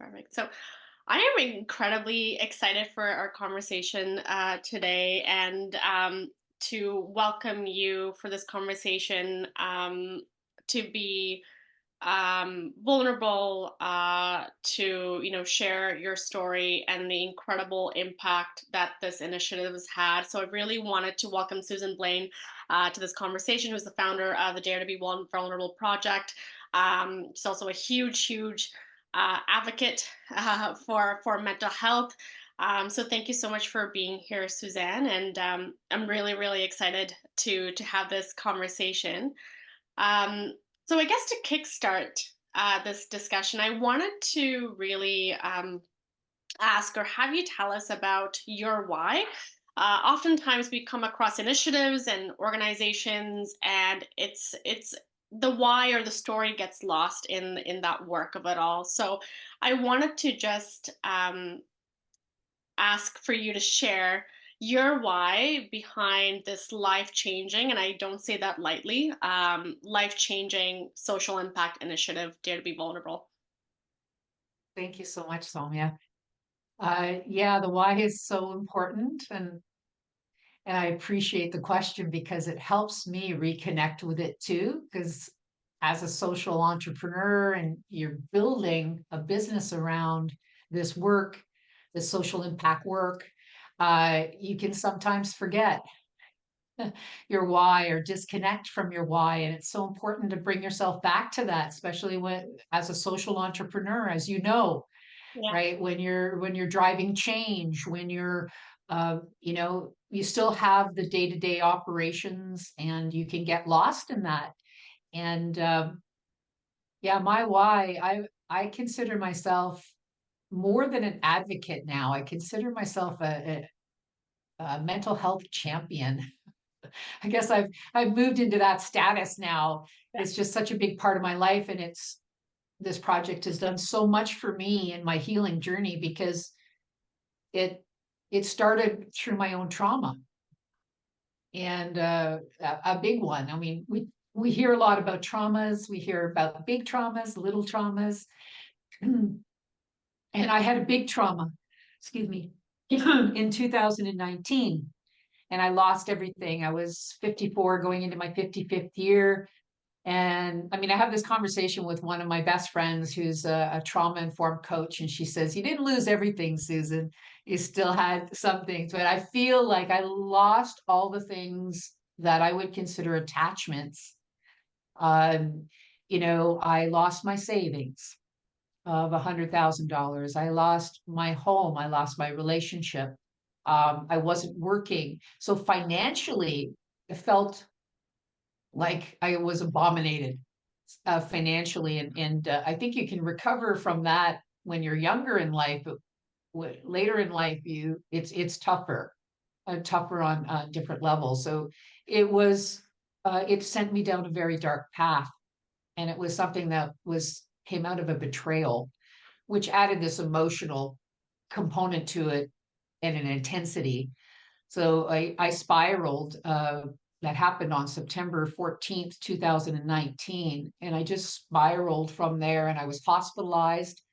Perfect. So I am incredibly excited for our conversation today and to welcome you for this conversation, to be vulnerable, to share your story and the incredible impact that this initiative has had. So I really wanted to welcome Susan Blain to this conversation, who's the founder of the Dare to Be Vulnerable project. She's also a huge advocate for mental health. So thank you so much for being here, Suzanne, and I'm really excited to have this conversation. Um, so I guess to kickstart this discussion, I wanted to really ask or have you tell us about your why. Oftentimes we come across initiatives and organizations, and it's the why or the story gets lost in that work of it all. So I wanted to just ask for you to share your why behind this life changing, and I don't say that lightly, life changing social impact initiative, Dare to Be Vulnerable. Thank you so much, Soumya. Yeah, the why is so important, and I appreciate the question because it helps me reconnect with it too. Because as a social entrepreneur, and you're building a business around this work, this social impact work, you can sometimes forget your why or disconnect from your why, and it's so important to bring yourself back to that, especially when as a social entrepreneur, as you know, Yeah. right? When you're driving change, when you're you still have the day-to-day operations and you can get lost in that. And yeah, my why, I consider myself more than an advocate now. I consider myself a mental health champion. I guess I've moved into that status now. It's just such a big part of my life, and it's this project has done so much for me in my healing journey because it it started through my own trauma, and a big one. I mean, we hear a lot about traumas. We hear about big traumas, little traumas, and I had a big trauma. Excuse me, in 2019, and I lost everything. I was 54, going into my 55th year. And I mean, I have this conversation with one of my best friends who's a trauma informed coach. And she says, "You didn't lose everything, Susan. You still had some things." But I feel like I lost all the things that I would consider attachments. Um, I lost my savings of $100,000. I lost my home. I lost my relationship. I wasn't working. So financially, it felt like I was abominated financially, and I think you can recover from that when you're younger in life. But later in life, it's tougher, tougher on different levels. So it sent me down a very dark path, and it was something that was came out of a betrayal, which added this emotional component to it and an intensity. So I spiraled. That happened on September 14th, 2019. And I just spiraled from there. And I was hospitalized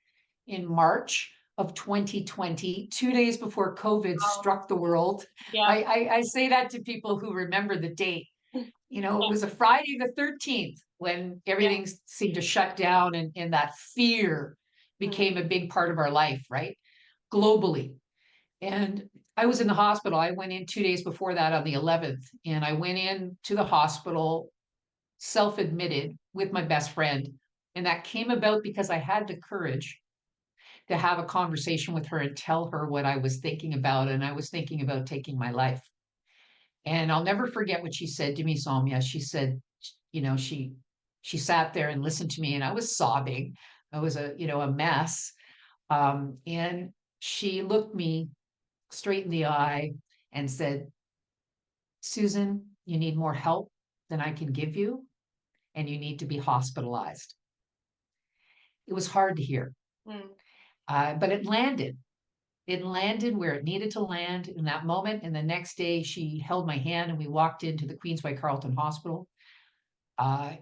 in March of 2020, 2 days before COVID Wow. struck the world. Yeah. I say that to people who remember the date. It was a Friday the 13th when Yeah. everything seemed to shut down, and that fear Mm. became a big part of our life, right? Globally. And I was in the hospital. I went in 2 days before that on the 11th, and I went in to the hospital self admitted with my best friend. And that came about because I had the courage to have a conversation with her and tell her what I was thinking about. And I was thinking about taking my life. And I'll never forget what she said to me, Soumya. She said, you know, she sat there and listened to me, and I was sobbing. I was a mess. And she looked me straight in the eye and said, "Susan, you need more help than I can give you, and you need to be hospitalized." It was hard to hear, Mm. but it landed. It landed where it needed to land in that moment. And the next day, she held my hand and we walked into the Queens by Carleton Hospital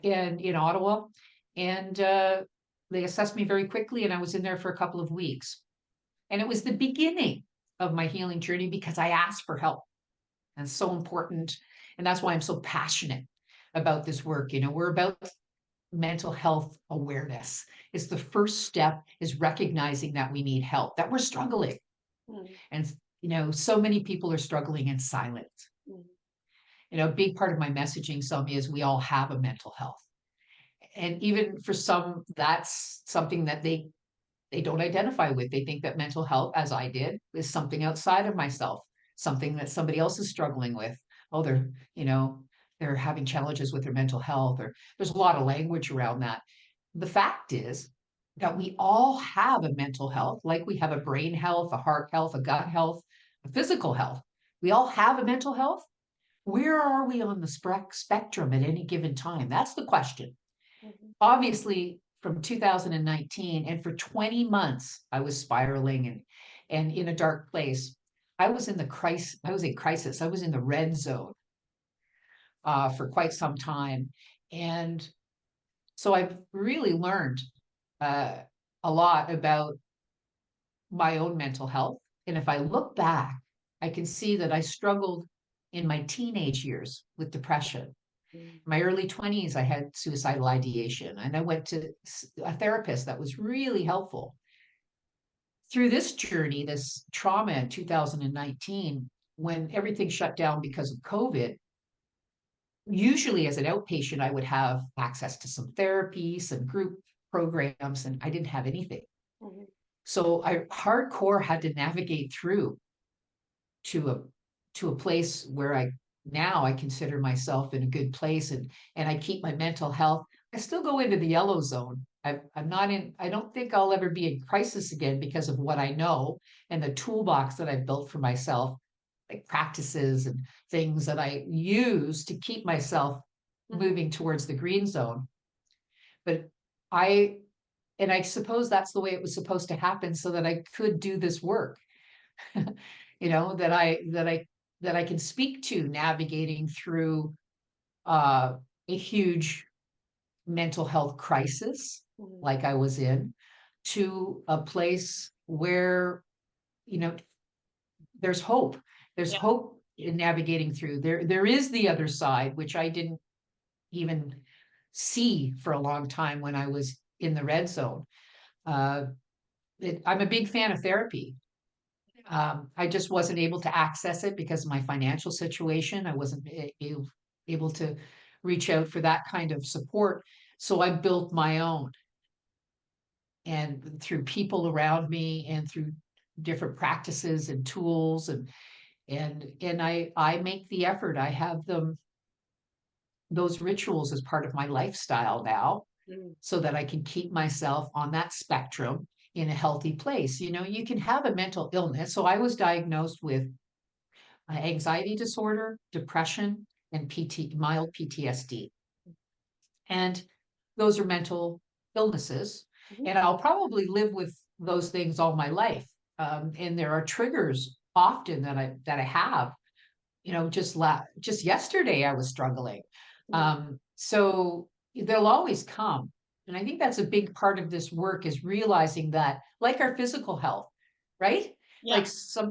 in Ottawa. And they assessed me very quickly, and I was in there for a couple of weeks. And it was the beginning of my healing journey because I asked for help. And it's so important. And that's why I'm so passionate about this work. We're about mental health awareness. It's the first step is recognizing that we need help, that we're struggling. Mm, And so many people are struggling in silence. mm, A big part of my messaging, Selmy, is we all have a mental health. And even for some, that's something that they don't identify with. They think that mental health, as I did, is something outside of myself, something that somebody else is struggling with. Oh, you know, they're having challenges with their mental health, or there's a lot of language around that. The fact is that we all have a mental health, like we have a brain health, a heart health, a gut health, a physical health. We all have a mental health. Where are we on the spectrum at any given time? That's the question. mhm, Obviously, from 2019, and for 20 months, I was spiraling and in a dark place. I was in crisis. I was in crisis. I was in the red zone for quite some time. And so I've really learned uh, a lot about my own mental health. And if I look back, I can see that I struggled in my teenage years with depression. mm, My early 20s, I had suicidal ideation, and I went to a therapist that was really helpful. Through this journey, this trauma in 2019, when everything shut down because of COVID, usually as an outpatient, I would have access to some therapy, some group programs, and I didn't have anything. mhm, So I hardcore had to navigate through to a to a place where I consider myself in a good place, and I keep my mental health. I still go into the yellow zone. I'm not in. I don't think I'll ever be in crisis again because of what I know and the toolbox that I've built for myself, like practices and things that I use to keep myself mhm. moving towards the green zone. But I and I suppose that's the way it was supposed to happen so that I could do this work. That I can speak to navigating through uh, a huge mental health crisis Mhm. like I was in, to a place where you know there's hope. There's Yeah. hope in navigating through. There is the other side, which I didn't even see for a long time when I was in the red zone. Uh, I'm a big fan of therapy. I just wasn't able to access it because of my financial situation. I wasn't able to reach out for that kind of support. So I built my own, and through people around me and through different practices and tools, and I make the effort. I have those rituals as part of my lifestyle now Mm, so that I can keep myself on that spectrum in a healthy place. You can have a mental illness. So I was diagnosed with anxiety disorder, depression, and mild PTSD. And those are mental illnesses. mhm. And I'll probably live with those things all my life. And there are triggers often that I have. Just yesterday I was struggling. Mm. So they'll always come. And I think that's a big part of this work is realizing that, like our physical health, right? Yeah. Like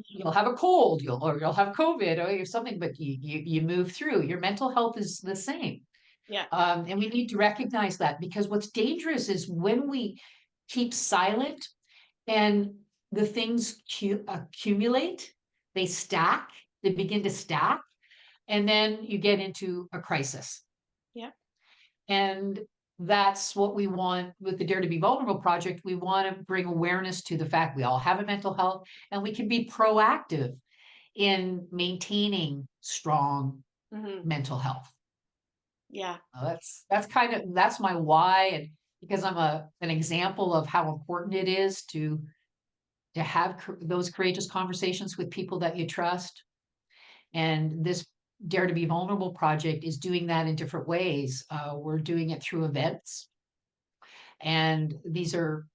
you'll have a cold, you'll have COVID or something, but you move through. Your mental health is the same. Yeah. And we need to recognize that because what's dangerous is when we keep silent and the things accumulate, they stack, they begin to stack, and then you get into a crisis. Yeah. And that's what we want with the Dare to Be Vulnerable project. We want to bring awareness to the fact we all have a mental health and we can be proactive in maintaining strong Mhm. mental health. Yeah. That's my why, and because I'm an example of how important it is to have those courageous conversations with people that you trust. And this Dare to Be Vulnerable project is doing that in different ways. We're doing it through events, and these are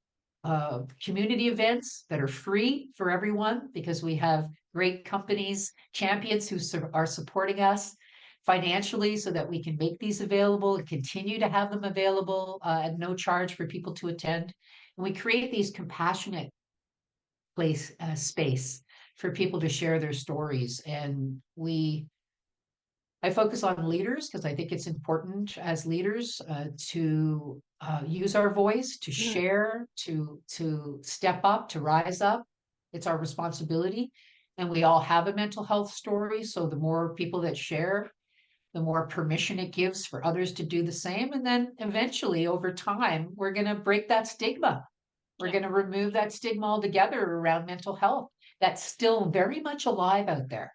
community events that are free for everyone because we have great companies, champions who are supporting us financially so that we can make these available and continue to have them available at no charge for people to attend. And we create these compassionate space for people to share their stories. And I focus on leaders because I think it's important as leaders to use our voice, to Mhm. share, to step up, to rise up. It's our responsibility, and we all have a mental health story. So the more people that share, the more permission it gives for others to do the same. And then eventually, over time, we're going to break that stigma. We're Yeah. going to remove that stigma altogether around mental health. That's still very much alive out there.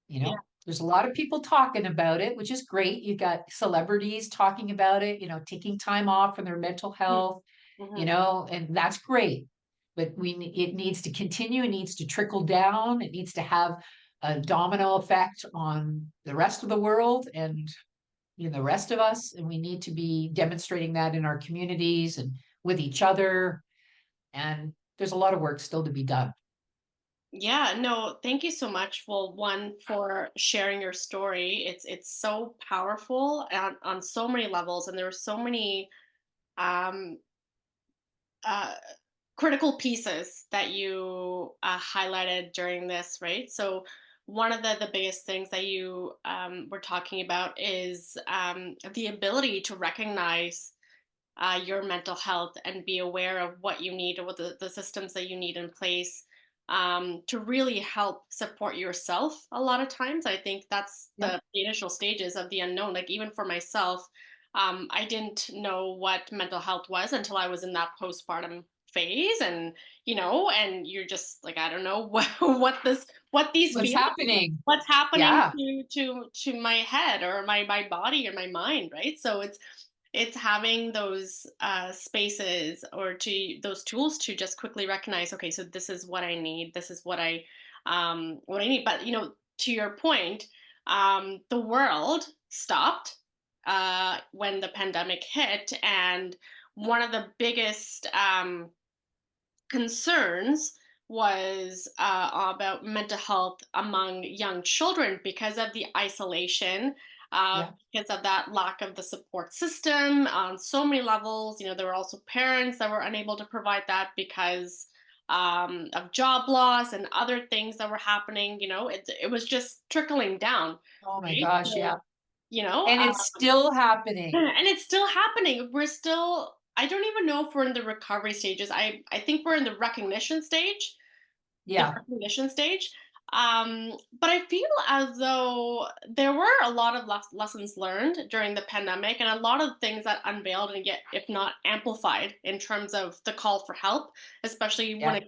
You Yeah. know, there's a lot of people talking about it, which is great. You got celebrities talking about it, taking time off from their mental Mhm. health, Mhm. and that's great. But it needs to continue, it needs to trickle down, it needs to have a domino effect on the rest of the world and the rest of us. And we need to be demonstrating that in our communities and with each other. And there's a lot of work still to be done. Yeah, no, thank you so much. Well, one, for sharing your story. It's so powerful on so many levels, and there are so many um uh critical pieces that you highlighted during this, right? So one of the biggest things that you were talking about is the ability to recognize your mental health and be aware of what you need or what the systems that you need in place to really help support yourself. A lot of times I think that's Yeah. the initial stages of the unknown. Like even for myself, I didn't know what mental health was until I was in that postpartum phase. And and you're just like, I don't know what these What's feelings, happening? what's happening Yeah. to my head or my body or my mind, right? So it's having those spaces or to those tools to just quickly recognize, okay, so this is what I need, this is what I need. But to your point, the world stopped when the pandemic hit, and one of the biggest concerns was about mental health among young children because of the isolation, Yeah. because of that lack of the support system on so many levels. There were also parents that were unable to provide that because of job loss and other things that were happening. It was just trickling down, Oh my right? gosh, So, yeah. And it's still happening. and it's still happening. We're still, I don't even know if we're in the recovery stages. I think we're in the recognition stage, the Yeah. recognition stage. But I feel as though there were a lot of lessons learned during the pandemic and a lot of things that unveiled and get, if not amplified, in terms of the call for help, especially when Yeah.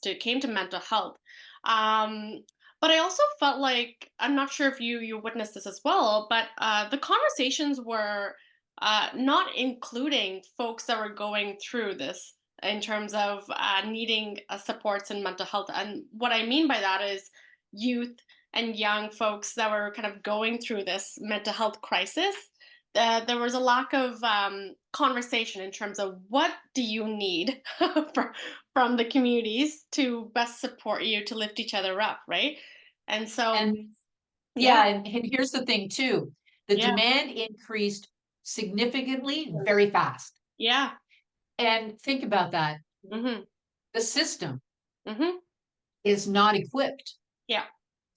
it came to mental health. Um, but I also felt like, I'm not sure if you witnessed this as well, but the conversations were not including folks that were going through this in terms of needing supports in mental health. And what I mean by that is youth and young folks that were kind of going through this mental health crisis. There was a lack of conversation in terms of what do you need from the communities to best support you to lift each other up, right? And so, And yeah, yeah, and here's the thing too. The yeah, demand increased significantly very fast. yeah, And think about that. mm-hmm, The system mm-hmm, is not equipped yeah,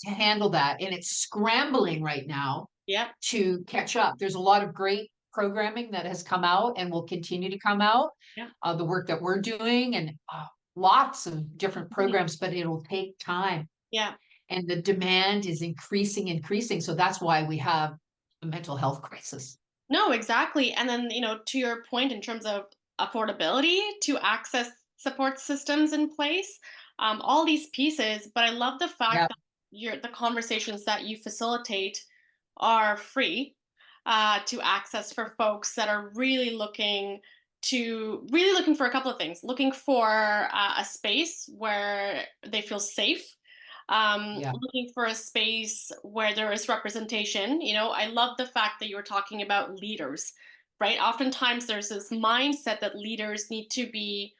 to handle that. And it's scrambling right now yeah, to catch up. There's a lot of great programming that has come out and will continue to come out. yeah, The work that we're doing and lots of different mhm, programs, but it'll take time. yeah. And the demand is increasing. So that's why we have a mental health crisis. No, exactly. And then, to your point in terms of affordability to access support systems in place, all these pieces. But I love the fact Yeah. that the conversations that you facilitate are free to access for folks that are really looking for a couple of things, looking for a space where they feel safe, Yeah. looking for a space where there is representation. I love the fact that you were talking about leaders, right? Oftentimes there's this mindset that leaders need to be,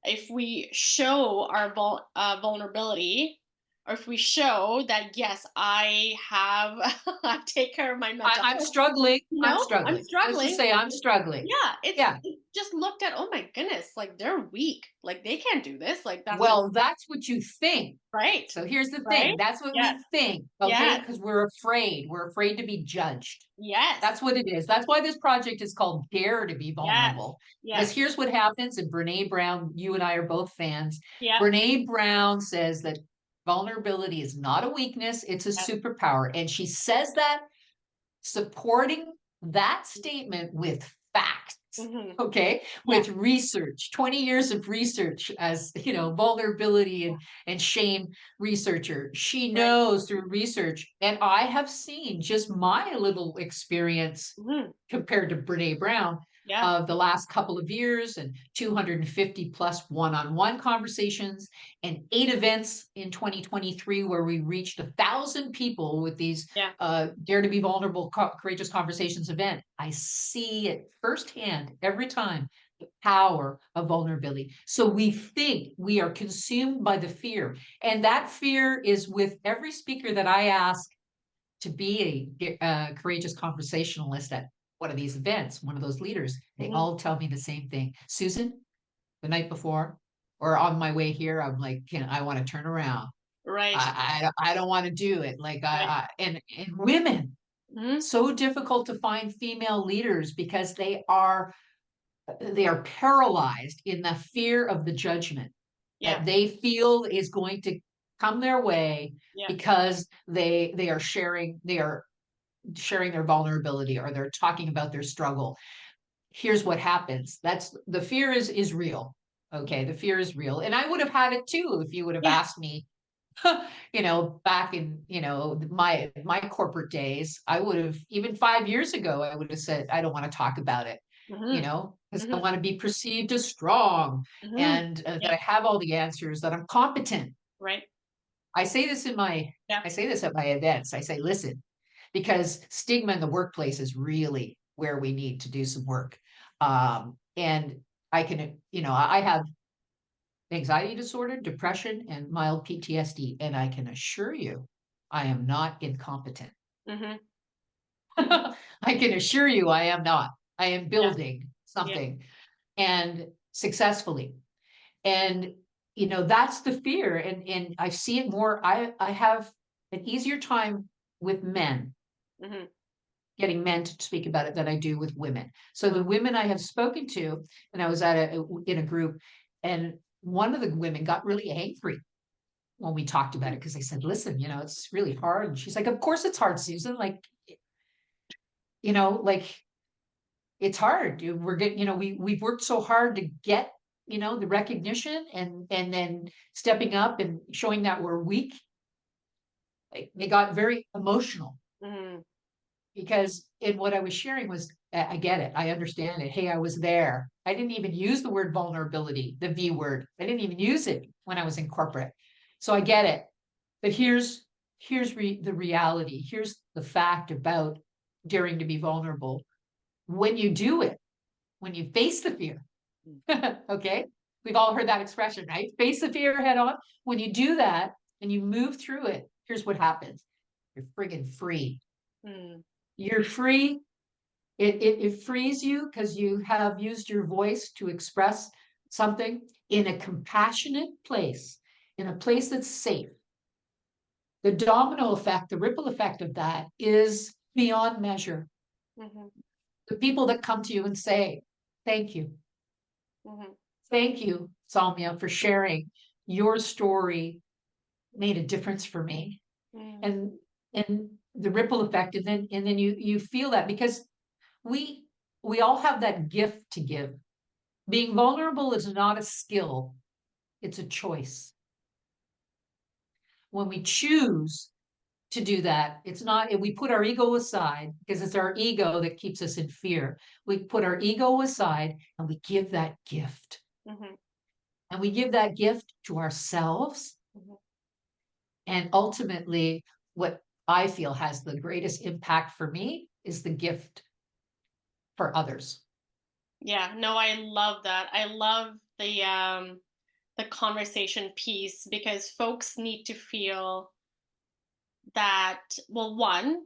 if we show our vulnerability or if we show that yes, I have I take care of my mental I'm health. struggling. I'm No, I'm struggling. Let's just struggling. say I'm struggling. Yeah, Yeah. it's just looked at, oh my goodness, like they're weak. Like they can't do this. Like that's just Well, that's what you think. right. So here's the Right? thing. That's what Yes. we think, okay? Yes. Because we're afraid. We're afraid to be judged. Yes. That's what it is. That's why this project is called Dare to Be Yes. Vulnerable. Because Yes. here's what happens, and Brene Brown, you and I are both fans. Yep. Brene Brown says that vulnerability is not a weakness, it's a Yes. superpower. And she says that supporting that statement with facts. Mhm. Okay, Yeah. with research, 20 years of research as vulnerability Yeah. and shame researcher. She Right. knows through research, and I have seen just my little experience Mhm. compared to Brene Brown Yeah. of the last couple of years and 250 plus one-on-one conversations and 8 events in 2023 where we reached 1,000 people with these Yeah. Dare to Be Vulnerable, Courageous Conversations event. I see it firsthand every time, the power of vulnerability. So we think we are consumed by the fear. And that fear is with every speaker that I ask to be a courageous conversationalist at one of these events, one of those leaders. They Mhm. all tell me the same thing. Susan, the night before or on my way here, I'm like, I want to turn around. Right. I don't want to do it. Like Right. and women, Mhm. so difficult to find female leaders because they are paralyzed in the fear of the judgment Yeah. that they feel is going to come their way Yeah. because they are sharing their vulnerability or they're talking about their struggle. Here's what happens. That's the fear is real. Okay, the fear is real. And I would have had it too if you would have Yeah. asked me back in, my corporate days, I would have, even 5 years ago, I would have said, I don't want to talk about it, Mhm. because I Mhm. want to be perceived as strong Mhm. and that Yeah. I have all the answers, that I'm competent. Right. I say this in my, Yeah. I say this at my events. I say, listen, because stigma in the workplace is really where we need to do some work. And I have anxiety disorder, depression, and mild PTSD. And I can assure you, I am not incompetent. Mhm. Mhm. I can assure you, I am not. I am Yeah. building Yeah. something and successfully. And, that's the fear. And I see it more. I have an easier time with men, Mhm. getting men to speak about it than I do with women. So the Mhm. women I have spoken to, and I was in a group, and one of the women got really angry when we talked about it because I said, "Listen, it's really hard." And she's like, "Of course it's hard, Susan. Like it's hard. We're getting, we've worked so hard to get, the recognition and then stepping up and showing that we're weak." Like, they got very emotional Mhm. because in what I was sharing was, I get it. I understand it. Hey, I was there. I didn't even use the word vulnerability, the V word. I didn't even use it when I was in corporate. So I get it. But here's the reality. Here's the fact about daring to be vulnerable. When you do it, when you face the fear, okay? We've all heard that expression, right? Face the fear head on. When you do that and you move through it, here's what happens. You're friggin' free. Mhm. You're free. It frees you because you have used your voice to express something in a compassionate place, in a place that's safe. The domino effect, the ripple effect of that is beyond measure. Mhm. The people that come to you and say, thank you. Mhm. Thank you, Salmia, for sharing your story made a difference for me. Mhm. And the ripple effect, and then you feel that because we we all have that gift to give. Being vulnerable is not a skill, it's a choice. When we choose to do that, it's not, we put our ego aside because it's our ego that keeps us in fear. We put our ego aside and we give that gift. Mhm. And we give that gift to ourselves. Mhm. And ultimately, what I feel has the greatest impact for me is the gift for others. Yeah, no, I love that. I love the the conversation piece, because folks need to feel that, well, one,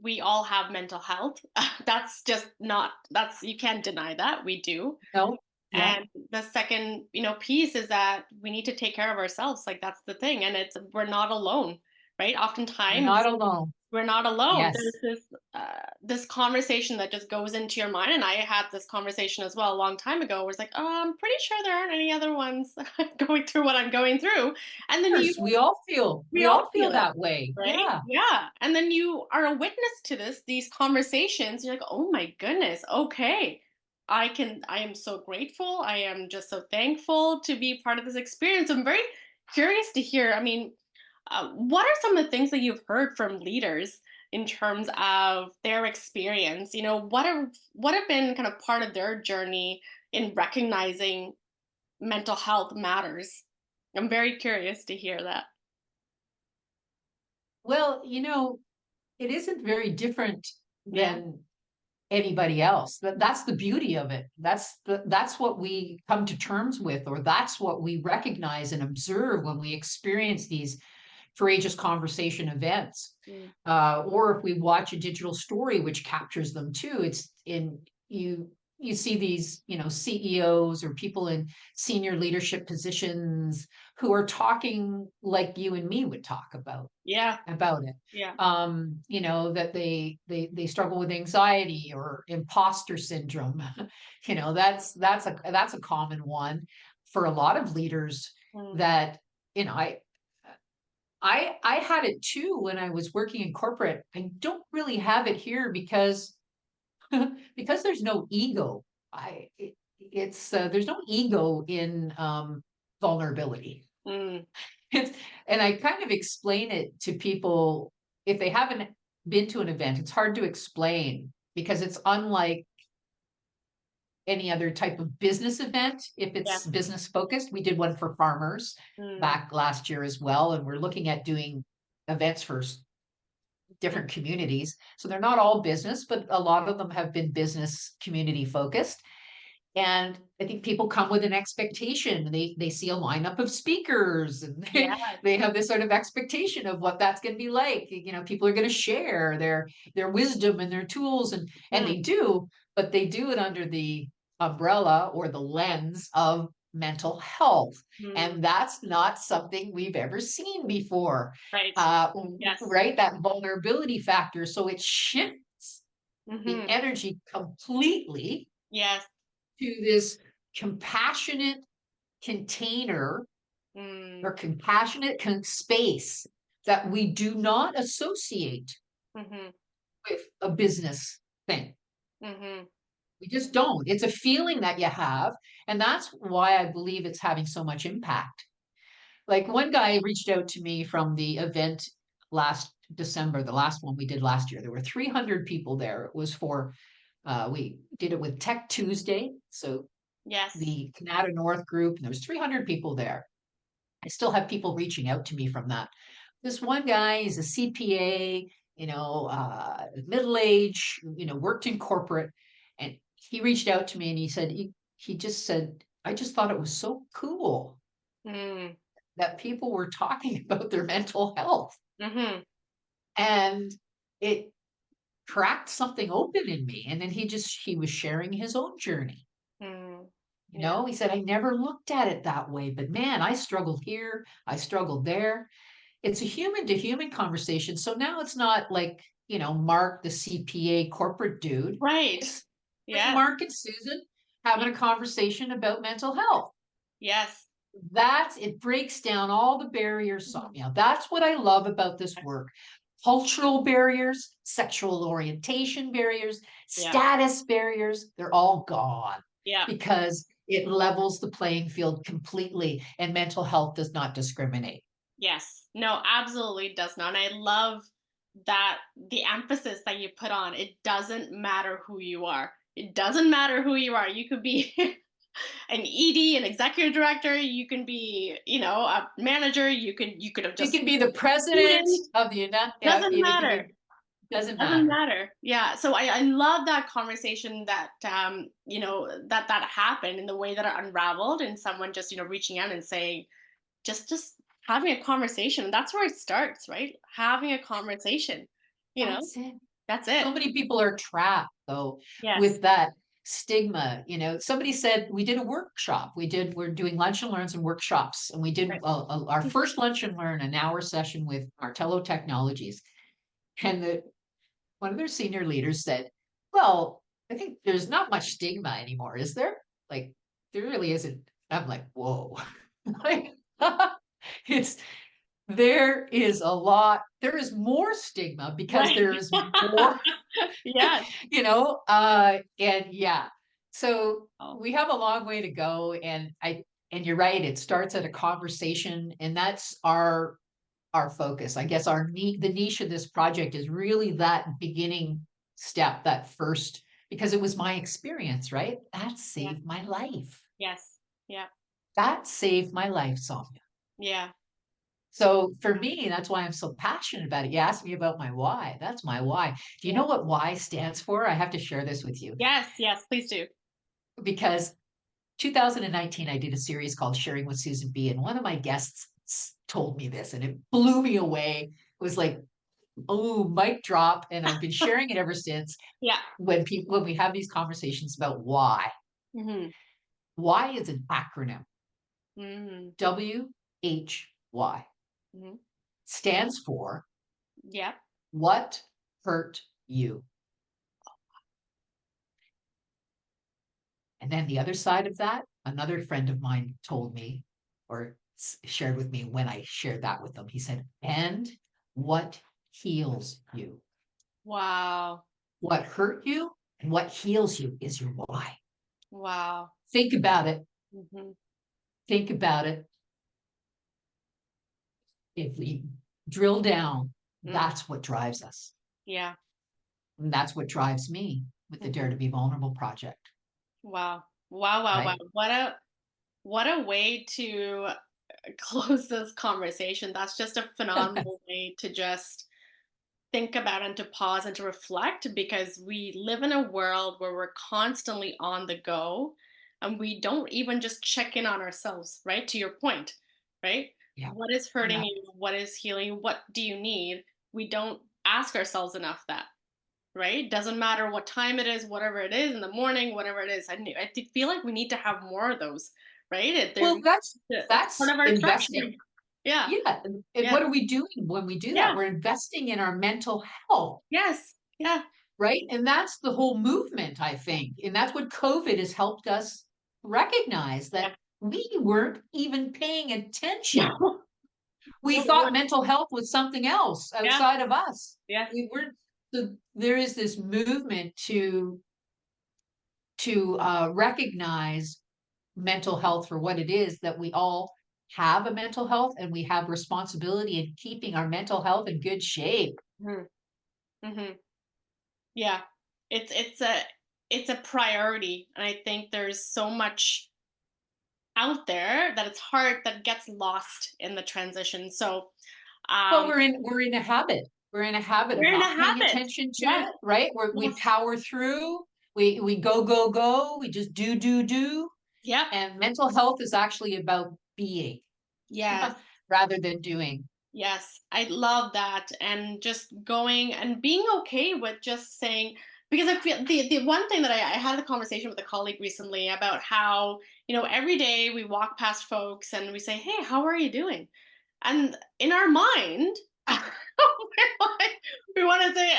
we all have mental health. That's just not, that's, you can't deny that we do. No, yeah, And the second, piece is that we need to take care of ourselves. Like, that's the thing. And it's, we're not alone, right? you're not Oftentimes alone. we're not alone. There's Yes. this conversation that just goes into your mind, and I had this conversation as well a long time ago. Where it's like, oh, I'm pretty sure there aren't any other ones going through what I'm going through, and then Course, we we all all feel feel it, that way. right? Yeah. Yeah, and then you are a witness to these conversations. You're like, oh my goodness, okay. I am so grateful. I am just so thankful to be part of this experience. I'm very curious to hear. I mean, what are some of the things that you've heard from leaders in terms of their experience? What have been kind of part of their journey in recognizing mental health matters? I'm very curious to hear that. Well, it isn't very different Yeah. than anybody else. That's the beauty of it. That's what we come to terms with, or that's what we recognize and observe when we experience these courageous conversation events. Mm. Or if we watch a digital story which captures them too, it's in you see these, CEOs or people in senior leadership positions who are talking like you and me would talk Yeah. about it. Yeah. That they struggle with anxiety or imposter syndrome. That's a common one for a lot of leaders Mm. that, you know, I had it too when I was working in corporate. I don't really have it here because because there's no ego. It's there's no ego in vulnerability. Mm. And I kind of explain it to people if they haven't been to an event. It's hard to explain because it's unlike any other type of business event if Yeah. it's business focused. We did one for farmers Mm. back last year as well, and we're looking at doing events for Mm. different communities. So they're not all business, but a lot of them have been business community focused. And I think people come with an expectation. They see a lineup of speakers and Yeah. they have this sort of expectation of what that's going to be like. People are going to share their wisdom and their tools and Mm. they do, but they do it under the umbrella or the lens of mental health. Mm. And that's not something we've ever seen before. Right. Uh, Yes. right? That vulnerability factor. So it shifts the Hmm. energy completely Yes. to this compassionate container Mm. or compassionate space that we do not associate Hmm. with a business thing. Hmm. We just don't. It's a feeling that you have. And that's why I believe it's having so much impact. Like one guy reached out to me from the event last December, the last one we did last year. There were 300 people there. It was for, we did it with Tech Tuesday. So Yes. the Canada North group, and there was 300 people there. I still have people reaching out to me from that. This one guy is a CPA, middle age, worked in corporate, and he reached out to me and he said he just said, I just thought it was so cool Mm. that people were talking about their mental health, Hmm. and it cracked something open in me. And then he was sharing his own journey. Mm. Yeah. He said, I never looked at it that way, but man, I struggled here, I struggled there. It's a human to human conversation. So now it's not like, Mark, the CPA corporate dude. Right. It's Yes. Mark and Susan having a conversation about mental health. Yes. It breaks down all the barriers. So, Mhm. that's what I love about this work. Cultural barriers, sexual orientation barriers, Yeah. status barriers, they're all gone Yeah. because it levels the playing field completely and mental health does not discriminate. Yes. No, absolutely does not. And I love that the emphasis that you put on it doesn't matter who you are. It doesn't matter who you are. You could be an ED, an executive director. You can be, a manager. You could have You just can be the president student. of the United, Doesn't you can be matter. Doesn't Doesn't matter. matter. Yeah. So I love that conversation that that happened, in the way that it unraveled, and someone just, reaching out and saying, just having a conversation. That's where it starts, right? Having a conversation. You know, That's it. that's it. So many people are trapped though Yes. with that stigma. Somebody said we did a workshop. We're doing lunch and learns and workshops, and we did Right. our first lunch and learn an hour session with Martello Technologies. And one of their senior leaders said, "Well, I think there's not much stigma anymore, is there? Like, there really isn't." I'm like, "Whoa." Like, it's there is more stigma because Right. there is more, Yes. and yeah. So Oh, we have a long way to go, and you're right, it starts at a conversation, and that's our focus. I guess the niche of this project is really that beginning step, that first, because it was my experience, right? That yeah. saved my life. Yes. Yeah. That saved my life, Sonia. Yeah. So for me, that's why I'm so passionate about it. You asked me about my why. That's my why. Do you Yeah. know what why stands for? I have to share this with you Yes. Yes. Please do. because 2019, I did a series called Sharing with Susan B. And one of my guests told me this and it blew me away. It was like, oh, mic drop. And I've been sharing it ever since Yeah. when we have these conversations about why. Hmm. Why is an acronym. Hmm. WHY Hmm. stands for Yeah. what hurt you. And then the other side of that, another friend of mine told me or shared with me when I shared that with them. He said, and what heals you? Wow. What hurt you and what heals you is your why. Wow. Think about it. Hmm. Think about it. If we drill down, Mm. that's what drives us. Yeah. And that's what drives me with the Dare Hmm. to Be Vulnerable project, Wow. Wow. Wow. Wow. right? What a way to close this conversation. That's just a phenomenal way to just think about and to pause and to reflect, because we live in a world where we're constantly on the go, and we don't even just check in on ourselves, right? To your point, right? Yeah. What is hurting Yeah. you? What is healing? What do you need? We don't ask ourselves enough that, right? Doesn't matter what time it is, whatever it is in the morning, whatever it is. Feel like we need to have more of those, right? Well, It's part that's of our structure. investing. Yeah. Yeah. And Yeah. what are we doing when we do that? Yeah. We're investing in our mental health. Yes. Yeah. Right? And that's the whole movement, I think. And that's what COVID has helped us recognize Yeah. that we weren't even paying attention. No. We No. thought mental health was something else Yeah. outside of us. Yes. We weren't. So there is this movement to recognize mental health for what it is, that we all have a mental health and we have responsibility in keeping our mental health in good shape. Mhm. Mhm. Yeah. It's a priority, and I think there's so much out there that it's hard, that gets lost in the transition. So, Well, um, we're in a habit. We're in a habit of we're in a not paying habit. attention to Yes. it, right? We Yes. power through. We go, go, go. We just do, do, do. Yep. And mental health is actually about being Yes. rather than doing. Yes, I love that. And just going and being okay with just saying, because I feel the one thing that I had a conversation with a colleague recently about how, every day we walk past folks and we say, "Hey, how are you doing?" And in our mind, we want to say,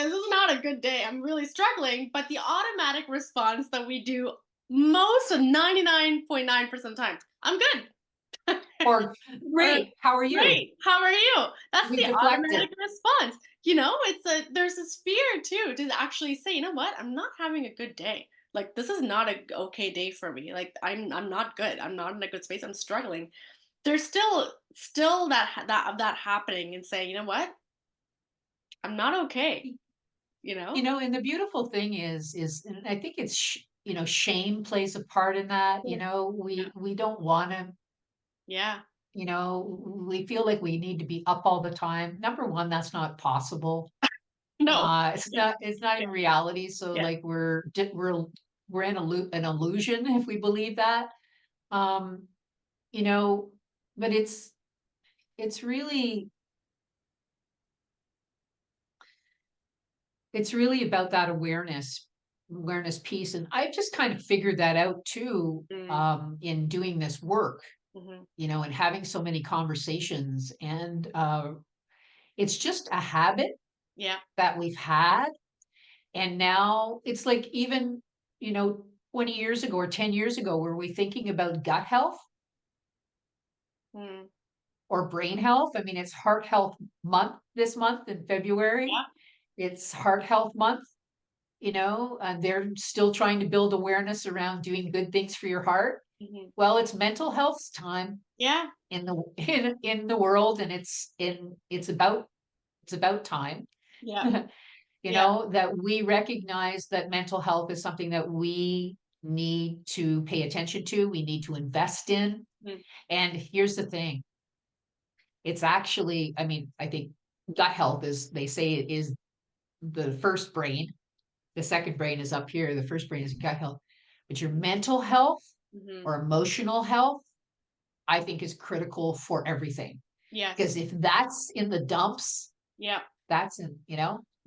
"This is not a good day. I'm really struggling." But the automatic response that we do most of 99.9% of the time, "I'm good." Or Or, great, how are you? "Great, how are you?" That's We the deflect it. automatic response. There's this fear too to actually say, "You know what? I'm not having a good day. Like, this is not a okay day for me. Like, I'm not good. I'm not in a good space. I'm struggling." There's still that happening, and saying, "You know what? I'm not okay." You know? And the beautiful thing and I think shame plays a part in that. Yeah. We don't want to, Yeah. we feel like we need to be up all the time. Number one, that's not possible. No. Yeah. It's not Yeah. in reality. So Yeah. like we're in an illusion if we believe that. Um, you know, but it's really it's really about that awareness piece. And I just kind of figured that out too, Mm. in doing this work, Mhm. and having so many conversations. And it's just a habit Yeah. that we've had. And now it's like even, you know, 20 years ago or 10 years ago, were we thinking about gut health Mm. or brain health? I mean, it's heart health month this month in February. Yeah. It's heart health month, and they're still trying to build awareness around doing good things for your heart. Mhm. Well, it's mental health time Yeah. in the in the world, and it's about time. Yeah. Yeah. That we recognize that mental health is something that we need to pay attention to, we need to invest in. Mm. And here's the thing, it's actually, I mean, I think gut health is, they say it is the first brain. The second brain is up here, the first brain is gut health. But your mental health Mhm. or emotional health, I think is critical for everything. Yes. Because if that's in the dumps, Yeah. that's in,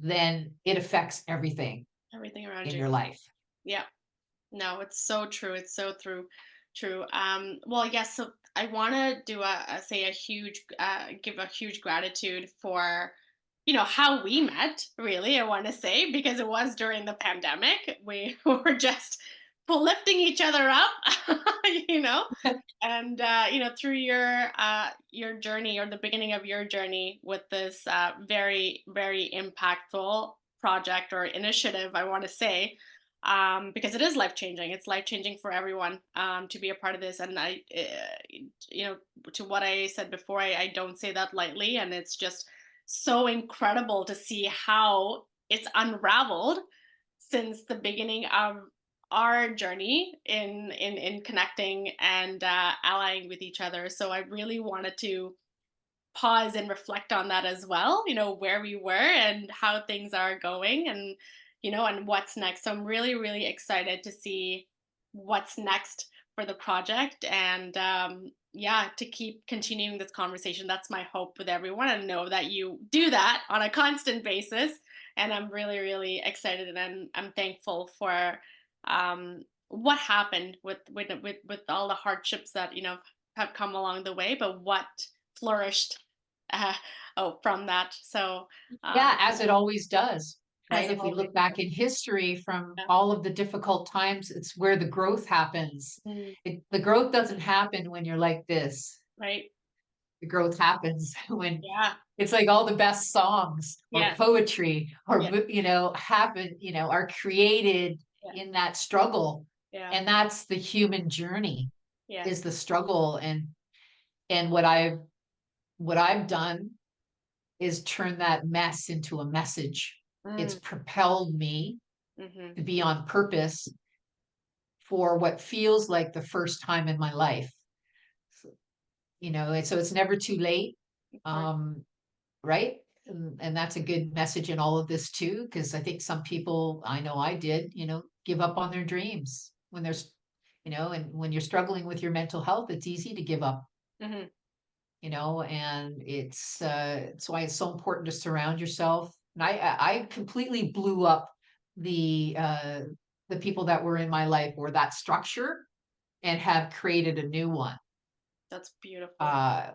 then it affects everything Everything around in you. your life. Yeah. No, it's so true. It's so true. Well, yes. So I want to do say a huge, give a huge gratitude for, how we met. Really, I want to say because it was during the pandemic. We were just lifting each other up, you know, and through your journey or the beginning of your journey with this very very impactful project or initiative, I want to say, because it is life changing. It's life changing for everyone, to be a part of this. And you know, to what I said before, I don't say that lightly. And it's just so incredible to see how it's unraveled since the beginning of our journey in connecting and allying with each other. So I really wanted to pause and reflect on that as well, where we were and how things are going, and and what's next. So I'm really really excited to see what's next for the project, and yeah, to keep continuing this conversation. That's my hope with everyone, and know that you do that on a constant basis. And I'm really really excited, and I'm thankful for what happened with all the hardships that have come along the way, but what flourished uh, from that. So, Yeah, um, as it always does, as right? it If we always look back does. in history from Yeah. all of the difficult times, it's where the growth happens. Mm, The growth doesn't happen when you're like this. right. The growth happens when Yeah. it's like all the best songs or Yeah. poetry or, Yeah. happen, are created Yeah. in that struggle. Yeah. And that's the human journey, is Yes. the struggle. And what I've done is turn that mess into a message. It's Mm, propelled me mm-hmm. to be on purpose for what feels like the first time in my life. And so it's never too late. Of course. Um, right? And that's a good message in all of this too, because I think some people, I know I did, give up on their dreams when and when you're struggling with your mental health, it's easy to give up. Mm-hmm. And it's why it's so important to surround yourself. And I completely blew up the people that were in my life or that structure, and have created a new one, That's beautiful.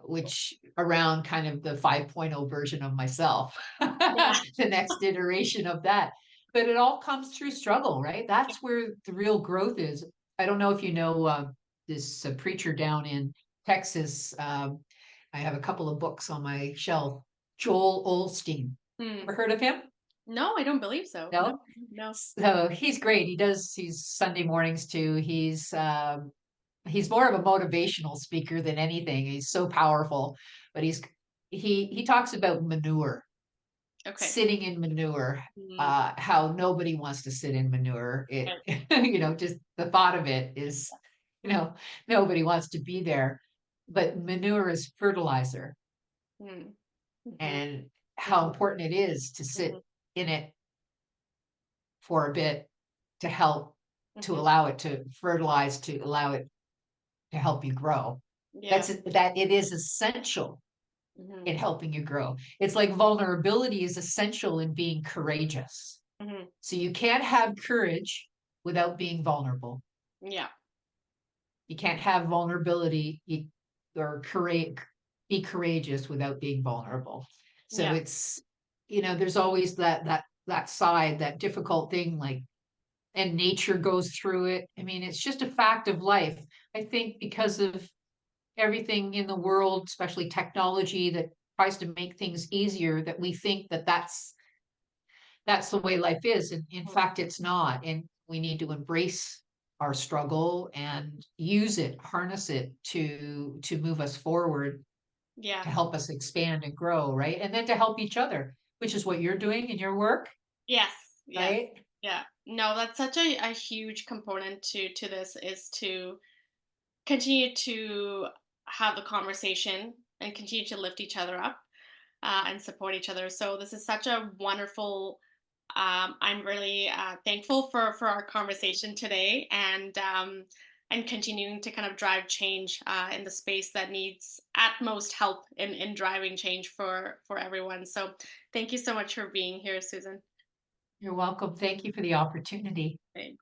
which around kind of the 5.0 version of myself, Yeah. the next iteration of that. But it all comes through struggle, right? That's where the real growth is. I don't know if you know this preacher down in Texas. I have a couple of books on my shelf. Joel Olstein. Mm. Ever heard of him? No, I don't believe so. No. No. No. So he's great. He's Sunday mornings too. He's more of a motivational speaker than anything. He's so powerful, but he talks about manure, Okay. sitting in manure, Mm, how nobody wants to sit in manure. It, okay. just the thought of it is, you know, nobody wants to be there. But manure is fertilizer, Mm, mm-hmm. and how Mm-hmm. important it is to sit Mm-hmm. in it for a bit to help to Mhm. allow it to fertilize, to allow it to help you grow. Yeah. That it is essential Mhm. in helping you grow. It's like vulnerability is essential in being courageous. Mhm. So you can't have courage without being vulnerable. Yeah. You can't have vulnerability or be courageous without being vulnerable. So Yeah. it's, there's always that side, that difficult thing, like, and nature goes through it. I mean, it's just a fact of life. I think because of everything in the world, especially technology that tries to make things easier, that we think that that's the way life is. And in Mhm. fact, it's not. And we need to embrace our struggle and use it, harness it to move us forward, Yeah. to help us expand and grow, right? And then to help each other, which is what you're doing in your work, Yes. Yes. right? Yeah. No, that's such a huge component to this is to continue to have the conversation and continue to lift each other up and support each other. So this is such a wonderful. I'm really thankful for our conversation today and continuing to kind of drive change in the space that needs at most help in driving change for everyone. So thank you so much for being here, Susan. You're welcome. Thank you for the opportunity. Thanks.